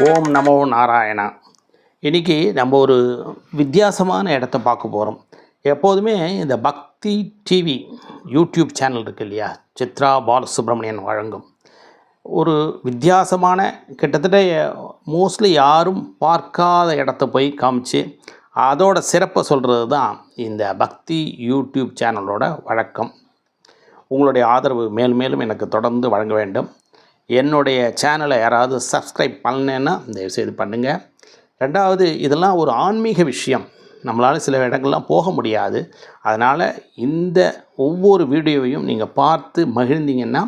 ஓம் நமோ நாராயணா. இன்றைக்கி நம்ம ஒரு வித்தியாசமான இடத்த பார்க்க போகிறோம். எப்போதுமே இந்த பக்தி டிவி யூடியூப் சேனல் இருக்குது இல்லையா, சித்ரா பாலசுப்ரமணியன் வழங்கும் ஒரு வித்தியாசமான, கிட்டத்தட்ட மோஸ்ட்லி யாரும் பார்க்காத இடத்த போய் காமிச்சு அதோட சிறப்பை சொல்கிறது தான் இந்த பக்தி யூடியூப் சேனலோட வழக்கம். உங்களுடைய ஆதரவு மேலும் மேலும் எனக்கு தொடர்ந்து வழங்க வேண்டும். என்னுடைய சேனலை யாராவது சப்ஸ்கிரைப் பண்ணேன்னா தயவுசெய்து பண்ணுங்கள். ரெண்டாவது, இதெல்லாம் ஒரு ஆன்மீக விஷயம், நம்மளால் சில இடங்கள்லாம் போக முடியாது. அதனால் இந்த ஒவ்வொரு வீடியோவையும் நீங்கள் பார்த்து மகிழ்ந்தீங்கன்னா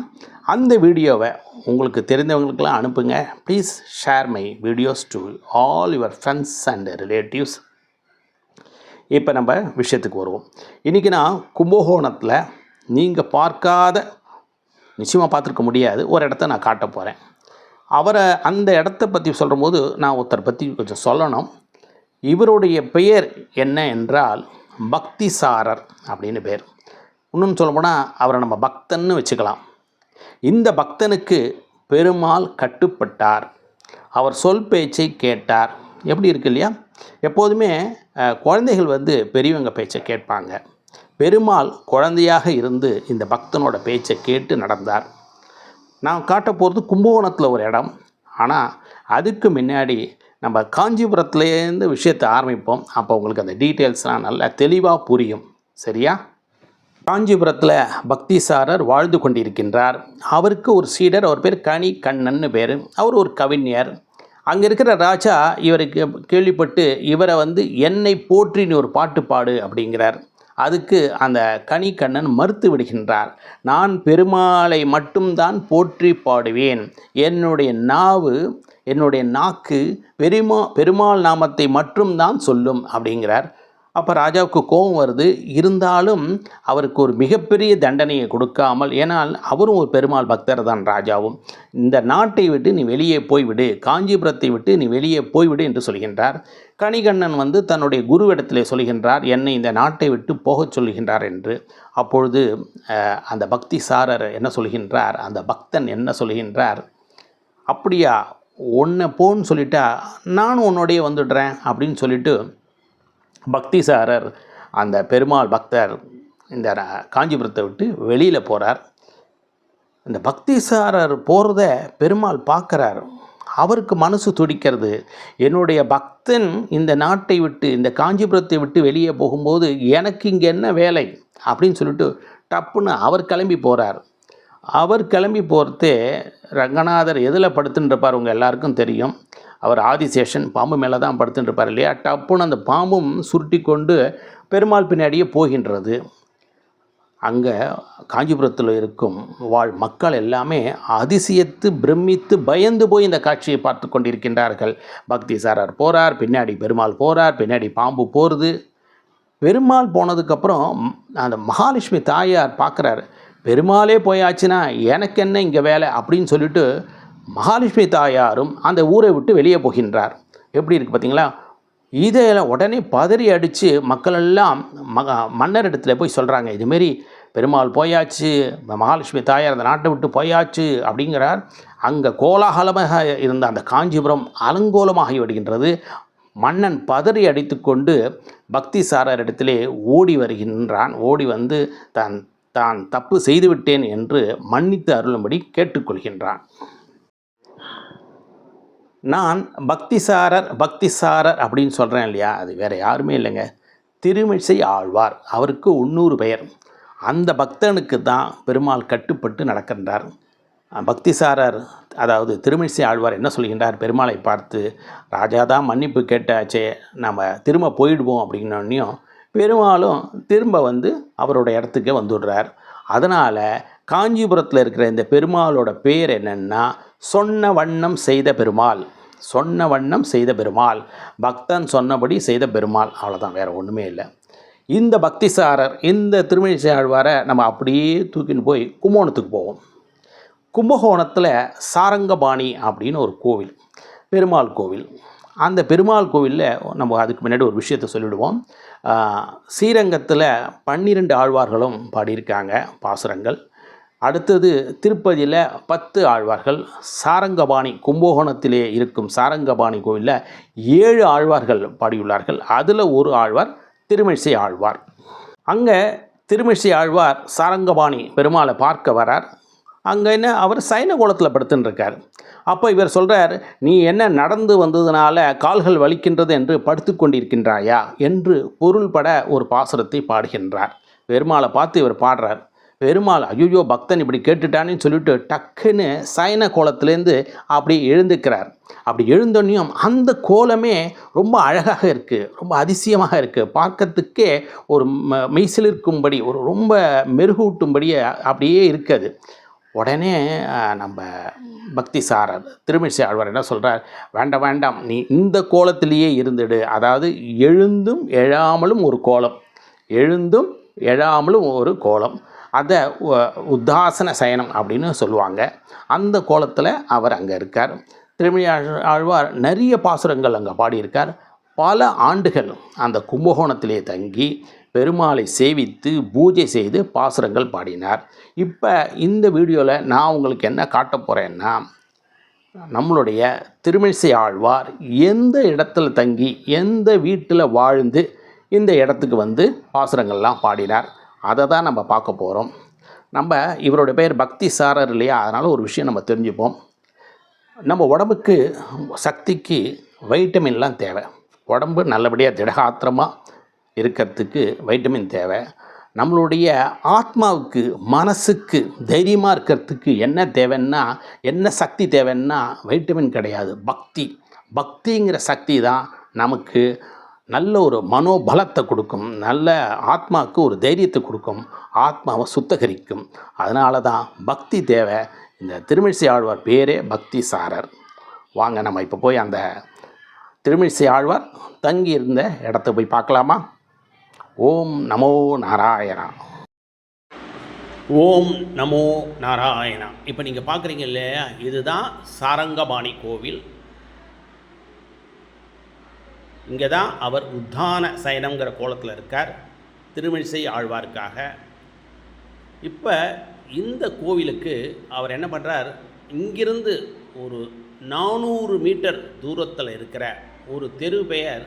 அந்த வீடியோவை உங்களுக்கு தெரிந்தவங்களுக்கெல்லாம் அனுப்புங்க. Please share my videos to all your friends and relatives. இப்போ நம்ம விஷயத்துக்கு வருவோம். இன்றைக்கி நான் கும்பகோணத்தில் நீங்கள் பார்க்காத, நிச்சயமாக பார்த்துருக்க முடியாது ஒரு இடத்த நான் காட்ட போகிறேன். அவரை அந்த இடத்த பற்றி சொல்கிற போது நான் ஒருத்தரை பற்றி கொஞ்சம் சொல்லணும். இவருடைய பெயர் என்ன என்றால் பக்திசாரர் அப்படின்னு பேர். இன்னொன்று சொல்லப்போனால் அவரை நம்ம பக்தன்னு வச்சுக்கலாம். இந்த பக்தனுக்கு பெருமாள் கட்டுப்பட்டார், அவர் சொல் பேச்சை கேட்டார். எப்படி இருக்கு இல்லையா? எப்போதுமே குழந்தைகள் பெரியவங்க பேச்சை கேட்பாங்க. பெருமாள் குழந்தையாக இருந்து இந்த பக்தனோட பேச்சை கேட்டு நடந்தார். நான் காட்ட போகிறது கும்பகோணத்தில் ஒரு இடம். ஆனால் அதுக்கு முன்னாடி நம்ம காஞ்சிபுரத்துலேருந்து விஷயத்தை ஆரம்பிப்போம். அப்போ உங்களுக்கு அந்த டீட்டெயில்ஸ்லாம் நல்லா தெளிவாக புரியும். சரியா? காஞ்சிபுரத்தில் பக்திசாரர் வாழ்ந்து கொண்டிருக்கின்றார். அவருக்கு ஒரு சீடர், அவர் பேர் கனி கண்ணன்னு பேர். அவர் ஒரு கவிஞர். அங்கே இருக்கிற ராஜா இவருக்கு கேள்விப்பட்டு இவரை என்னை போற்றின்னு ஒரு பாட்டு பாடு அப்படிங்கிறார். அதுக்கு அந்த கனி கண்ணன் மறுத்து விடுகின்றார். நான் பெருமாளை மட்டும்தான் போற்றி பாடுவேன், என்னுடைய நாக்கு பெருமாள் நாமத்தை மட்டும்தான் சொல்லும் அப்படிங்கிறார். அப்போ ராஜாவுக்கு கோபம் வருது. இருந்தாலும் அவருக்கு ஒரு மிகப்பெரிய தண்டனையை கொடுக்காமல், ஏன்னால் அவரும் ஒரு பெருமாள் பக்தர் தான் ராஜாவும், இந்த நாட்டை விட்டு நீ வெளியே போய்விடு, காஞ்சிபுரத்தை விட்டு நீ வெளியே போய்விடு என்று சொல்கின்றார். கணிகண்ணன் தன்னுடைய குருவிடத்திலே சொல்கின்றார், என்னை இந்த நாட்டை விட்டு போகச் சொல்கின்றார் என்று. அப்பொழுது அந்த பக்திசாரர் என்ன சொல்கின்றார், அந்த பக்தன் என்ன சொல்கின்றார், அப்படியா, உன்னை போன்னு சொல்லிட்டா நானும் உன்னோடைய வந்துடுறேன் அப்படின்னு சொல்லிட்டு பக்திசாரர், அந்த பெருமாள் பக்தர், இந்த காஞ்சிபுரத்தை விட்டு வெளியில் போகிறார். இந்த பக்திசாரர் போகிறத பெருமாள் பார்க்குறார். அவருக்கு மனசு துடிக்கிறது. என்னுடைய பக்தன் இந்த நாட்டை விட்டு, இந்த காஞ்சிபுரத்தை விட்டு வெளியே போகும்போது எனக்கு இங்கே என்ன வேலை அப்படின்னு சொல்லிட்டு டப்புன்னு அவர் கிளம்பி போகிறார். அவர் கிளம்பி போகிறதே ரங்கநாதர் எதில் படுத்துட்டுருப்பார் உங்கள் எல்லாருக்கும் தெரியும். அவர் ஆதிசேஷன் பாம்பு மேலே தான் படுத்துட்டுருப்பார் இல்லையா? டப்புன்னு அந்த பாம்பும் சுருட்டி கொண்டு பெருமாள் பின்னாடியே போகின்றது. அங்கே காஞ்சிபுரத்தில் இருக்கும் மக்கள் எல்லாமே அதிசயத்து பிரமித்து பயந்து போய் இந்த காட்சியை பார்த்து கொண்டிருக்கின்றார்கள். பக்திசாரர் போகிறார், பின்னாடி பெருமாள் போகிறார், பின்னாடி பாம்பு போகிறது. பெருமாள் போனதுக்கப்புறம் அந்த மகாலட்சுமி தாயார் பார்க்குறாரு, பெருமாளே போயாச்சுன்னா எனக்கு என்ன இங்கே வேலை அப்படின்னு சொல்லிட்டு மகாலட்சுமி தாயாரும் அந்த ஊரை விட்டு வெளியே போகின்றார். எப்படி இருக்குது பார்த்தீங்களா? இதில் உடனே பதறி அடித்து மக்களெல்லாம் மன்னர் இடத்துல போய் சொல்கிறாங்க, இதுமாரி பெருமாள் போயாச்சு, மகாலட்சுமி தாயார் அந்த நாட்டை விட்டு போயாச்சு அப்படிங்கிறார். அங்கே கோலாகலமாக இருந்த அந்த காஞ்சிபுரம் அலங்கோலமாகி விடுகின்றது. மன்னன் பதறி அடித்து கொண்டு பக்திசாரர் இடத்திலே ஓடி வருகின்றான். ஓடி தான் தப்பு செய்துவிட்டேன் என்று மன்னித்து அருளும்படி கேட்டுக்கொள்கின்றான். நான் பக்திசாரர் அப்படின்னு சொல்கிறேன் இல்லையா, அது வேறு யாருமே இல்லைங்க, திருமிசை ஆழ்வார். அவருக்கு 900 பெயர். அந்த பக்தனுக்கு தான் பெருமாள் கட்டுப்பட்டு நடக்கின்றார். பக்திசாரர், அதாவது திருமிசை ஆழ்வார் என்ன சொல்கின்றார், பெருமாளை பார்த்து, ராஜா தான் மன்னிப்பு கேட்டாச்சே, நம்ம திரும்ப போயிடுவோம் அப்படின்னோடனையும் பெருமாளும் திரும்ப அவரோட இடத்துக்கே வந்துடுறார். அதனால் காஞ்சிபுரத்தில் இருக்கிற இந்த பெருமாளோட பேர் என்னென்னா சொன்ன வண்ணம் செய்த பெருமாள். சொன்ன வண்ணம் செய்த பெருமாள், பக்தன் சொன்னபடி செய்த பெருமாள், அவ்வளோதான், வேறு ஒன்றுமே இல்லை. இந்த பக்திசாரர், இந்த திருமழிசை ஆழ்வாரை நம்ம அப்படியே தூக்கின்னு போய் கும்பகோணத்துக்கு போவோம். கும்பகோணத்தில் சாரங்கபாணி அப்படின்னு ஒரு கோவில், பெருமாள் கோவில். அந்த பெருமாள் கோவிலில் நம்ம அதுக்கு முன்னாடி ஒரு விஷயத்தை சொல்லிவிடுவோம். ஸ்ரீரங்கத்தில் 12 ஆழ்வார்களும் பாடியிருக்காங்க பாசுரங்கள். அடுத்தது திருப்பதியில் 10 ஆழ்வார்கள், சாரங்கபாணி கும்பகோணத்திலே இருக்கும் சாரங்கபாணி கோவிலில் 7 ஆழ்வார்கள் பாடியுள்ளார்கள். அதில் ஒரு ஆழ்வார் திருமிழிசை ஆழ்வார். அங்கே திருமிழிசை ஆழ்வார் சாரங்கபாணி பெருமாளை பார்க்க வரார். அங்கே என்ன அவர் சைன கோலத்தில் படுத்துன்னு இருக்கார். அப்போ இவர் சொல்கிறார், நீ என்ன நடந்து வந்ததுனால கால்கள் வலிக்கின்றது என்று படுத்து கொண்டிருக்கின்றாயா என்று பொருள்பட ஒரு பாசுரத்தை பாடுகின்றார். பெருமாளை பார்த்து இவர் பாடுறார். பெருமாள் ஐயோ பக்தன் இப்படி கேட்டுட்டான்னு சொல்லிட்டு டக்குன்னு சைன கோலத்திலேருந்து அப்படி எழுந்துக்கிறார். அப்படி எழுந்தோன்னையும் அந்த கோலமே ரொம்ப அழகாக இருக்குது, ரொம்ப அதிசயமாக இருக்குது. பார்க்கறதுக்கே ஒரு மெய்சிலிருக்கும்படி ஒரு ரொம்ப மெருகூட்டும்படியே அப்படியே இருக்குது. உடனே நம்ம பக்தி சாரர் திருமிழிசை ஆழ்வார் என்ன சொல்கிறார், வேண்டாம் வேண்டாம், நீ இந்த கோலத்திலேயே இருந்துடு. அதாவது எழுந்தும் எழாமலும் ஒரு கோலம், எழுந்தும் எழாமலும் ஒரு கோலம், அதை உத்தாசன சயனம் அப்படின்னு சொல்லுவாங்க. அந்த கோலத்தில் அவர் அங்கே இருக்கார். திருமிழிசை ஆழ்வார் நிறைய பாசுரங்கள் அங்கே பாடியிருக்கார். பல ஆண்டுகள் அந்த கும்பகோணத்திலே தங்கி பெருமாளை சேவித்து பூஜை செய்து பாசுரங்கள் பாடினார். இப்போ இந்த வீடியோவில் நான் உங்களுக்கு என்ன காட்ட போகிறேன்னா, நம்மளுடைய திருமிழிசை ஆழ்வார் எந்த இடத்துல தங்கி எந்த வீட்டில் வாழ்ந்து இந்த இடத்துக்கு வந்து பாசுரங்கள்லாம் பாடினார், அதை தான் நம்ம பார்க்க போகிறோம். நம்ம இவருடைய பெயர் பக்தி சாரர் இல்லையா, அதனால் ஒரு விஷயம் நம்ம தெரிஞ்சுப்போம். நம்ம உடம்புக்கு சக்திக்கு வைட்டமின்லாம் தேவை. உடம்பு நல்லபடியாக திடகாத்திரமாக இருக்கிறதுக்கு வைட்டமின் தேவை. நம்மளுடைய ஆத்மாவுக்கு மனசுக்கு தைரியமாக இருக்கிறதுக்கு என்ன தேவைன்னா, என்ன சக்தி தேவைன்னா வைட்டமின் கிடையாது, பக்தி. பக்திங்கிற சக்தி தான் நமக்கு நல்ல ஒரு மனோபலத்தை கொடுக்கும், நல்ல ஆத்மாவுக்கு ஒரு தைரியத்தை கொடுக்கும், ஆத்மாவை சுத்தகரிக்கும். அதனால தான் பக்தி தேவை. இந்த திருமிழிசை ஆழ்வார் பேரே பக்தி சாரர். வாங்க நம்ம இப்போ போய் அந்த திருமிழிசை ஆழ்வார் தங்கி இருந்த இடத்த போய் பார்க்கலாமா? ஓம் நமோ நாராயணா. ஓம் நமோ நாராயணா. இப்போ நீங்கள் பார்க்குறீங்க இல்லையா, இதுதான் சாரங்கபாணி கோவில். இங்கே தான் அவர் உத்தான சயனங்கிற கோலத்தில் இருக்கார் திருமிழிசை ஆழ்வாருக்காக. இப்போ இந்த கோவிலுக்கு அவர் என்ன பண்ணுறார், இங்கிருந்து ஒரு 400 மீட்டர் தூரத்தில் இருக்கிற ஒரு தெரு பெயர்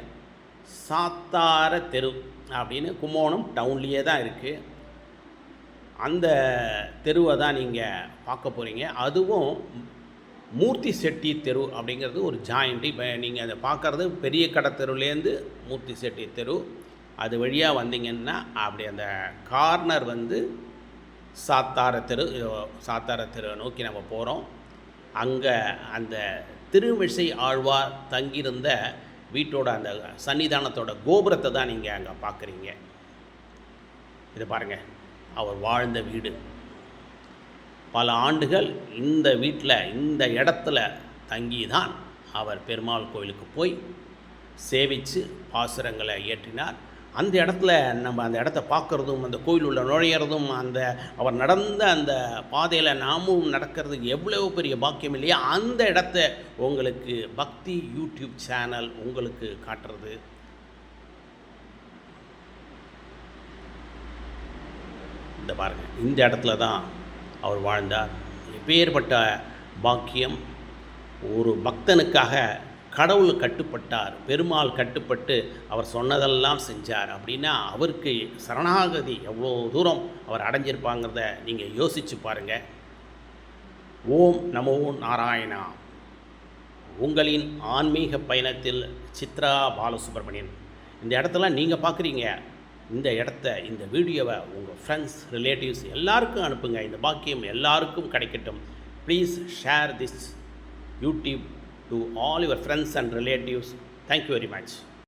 சாத்தார தெரு அப்படின்னு கும்பகோணம் டவுன்லேயே தான் இருக்குது. அந்த தெருவை தான் நீங்கள் பார்க்க போகிறீங்க. அதுவும் மூர்த்தி செட்டி தெரு அப்படிங்கிறது ஒரு ஜாயிண்ட். இப்போ நீங்கள் அதை பார்க்குறது பெரிய கடை தெருவுலேருந்து மூர்த்தி செட்டி தெரு, அது வழியாக வந்தீங்கன்னா அப்படி அந்த கார்னர் வந்து சாத்தார தெரு. சாத்தார தெருவை நோக்கி நம்ம போகிறோம். அங்கே அந்த திருமிழிசை ஆழ்வார் தங்கியிருந்த வீட்டோட அந்த சன்னிதானத்தோட கோபுரத்தை தான் நீங்கள் அங்கே பார்க்குறீங்க. இது பாருங்கள், அவர் வாழ்ந்த வீடு. பல ஆண்டுகள் இந்த வீட்டில் இந்த இடத்துல தங்கி தான் அவர் பெருமாள் கோயிலுக்கு போய் சேவித்து பாசுரங்களை இயற்றினார். அந்த இடத்துல நம்ம அந்த இடத்த பார்க்குறதும், அந்த கோயில் உள்ள நுழையிறதும், அந்த அவர் நடந்த அந்த பாதையில் நாமும் நடக்கிறது எவ்வளோ பெரிய பாக்கியம் இல்லையா? அந்த இடத்த உங்களுக்கு பக்தி யூடியூப் சேனல் உங்களுக்கு காட்டுறது. இந்த பாருங்கள், இந்த இடத்துல தான் அவர் வாழ்ந்தார். எப்பேற்பட்ட பாக்கியம்! ஒரு பக்தனுக்காக கடவுள் கட்டுப்பட்டார், பெருமாள் கட்டுப்பட்டு அவர் சொன்னதெல்லாம் செஞ்சார். அப்படின்னா அவருக்கு சரணாகதி எவ்வளோ தூரம் அவர் அடைஞ்சிருப்பாங்கிறத நீங்கள் யோசித்து பாருங்கள். ஓம் நமோ நாராயணா. உங்களின் ஆன்மீக பயணத்தில் சித்ரா பாலசுப்ரமணியன். இந்த இடத்துல நீங்கள் பார்க்குறீங்க. இந்த இடத்த, இந்த வீடியோவை உங்கள் ஃப்ரெண்ட்ஸ், ரிலேட்டிவ்ஸ் எல்லாருக்கும் அனுப்புங்க. இந்த பாக்கியம் எல்லாருக்கும் கிடைக்கட்டும். Please share this YouTube to all your friends and relatives. Thank you very much.